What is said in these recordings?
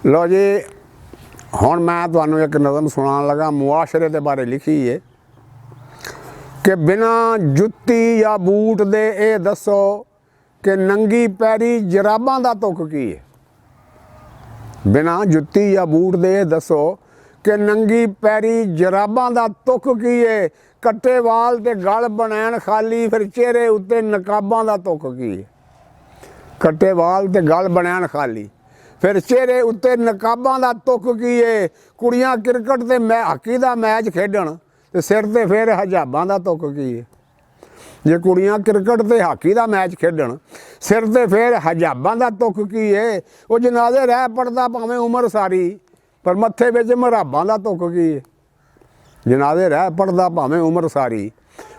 लो जी, हुण मैं तुहानूं एक नज़म सुनाउण लगा। मुआशरे के बारे लिखी है कि बिना जुत्ती या बूट दे ये दसो कि नंगी पैरी जराबां दा तुक की है। बिना जुत्ती या बूट दे ये दसो कि नंगी पैरी जराबां दा तुक की है। कट्टे वाल ते गल बनैन खाली, फिर चेहरे उत्ते नकाबां दा तुक की है। कट्टे वाल ते गल बनैन खाली, फिर चेहरे उत्ते नकाबां दा तुक की है। कुड़ियां क्रिकेट ते हाकी दा मैच खेडण ते सिर ते फिर हजाबां दा तुक की है। जे कुड़ियां क्रिकेट ते हाकी दा मैच खेडण सिर ते फिर हजाबां दा तुक की है। वो जनाजे रह पड़दा भावें उमर सारी, पर मत्थे विच मराबां दा तुक की है। जनाजे रह पड़दा भावें उमर सारी,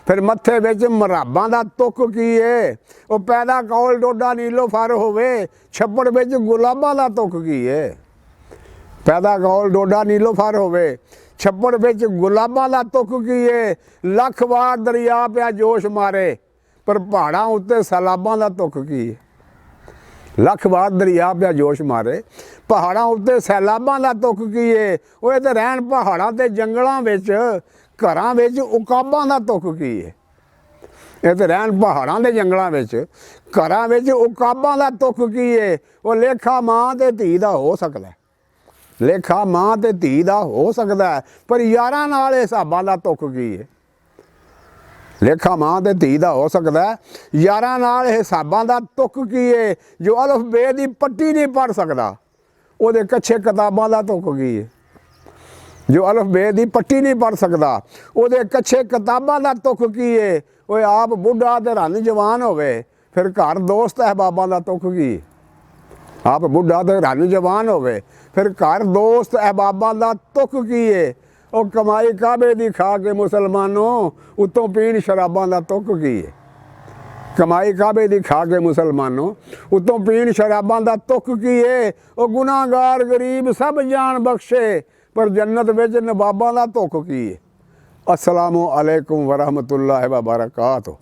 फिर मत्थे विच मराबां दा तुक की है। वो पैदा कौल डोडा नीलो फर होवे, छप्पड़ विच गुलाबां दा तुक की है। पैदा कौल डोडा नीलो फर होवे, छप्पड़ विच गुलाबां दा तुक की है। लख वार दरिया पिया जोश मारे, पर पहाड़ां उत्ते सैलाबां दा तुक की है। लख वार दरिया पिया जोश मारे, पहाड़ां उत्ते सैलाबां दा तुक की है। वो ते रहन पहाड़ां ते जंगलां विच, घरां विच उकाबां दा तुक की है। ये तो रहन पहाड़ां दे जंगलां विच, घरां विच उकाबां दा तुक की है। वो लेखा मां ते धी दा हो सकदा है, लेखा मां ते धी दा हो सकदा है, पर यारां नाल हिसाबां दा तुक की है। लेखा मां ते धी दा हो सकदा है, यारां नाल हिसाबां दा तुक की है। जो अलफ बे दी पट्टी नहीं पढ़ सकदा, ओहदे कच्छे किताबां दा तुक की है। जो अलफ बे दी पट्टी नहीं पढ़ सकदा, ओहदे कच्छे किताबां दा तुक की है। वो आप बुढ़ा ते रन जवान होवे, फिर घर दोस्त अहबाबां दा तुक की है। आप बुढ़ा ते रन जवान होवे, फिर घर दोस्त अहबाबां दा तुक की है। वो कमाई काबे दी खा के मुसलमानों, उत्तों पीण शराबां दा तुक की है। कमाई काबे दी खा के मुसलमानों, उत्तों पीण शराबां दा तुक की है। वो गुनाहगार गरीब सब जान बख्शे, पर जन्नत विच नवाबां दा तुक की है। अस्सलामु अलैकुम वरहमतुल्लाहि व बरकातुहू।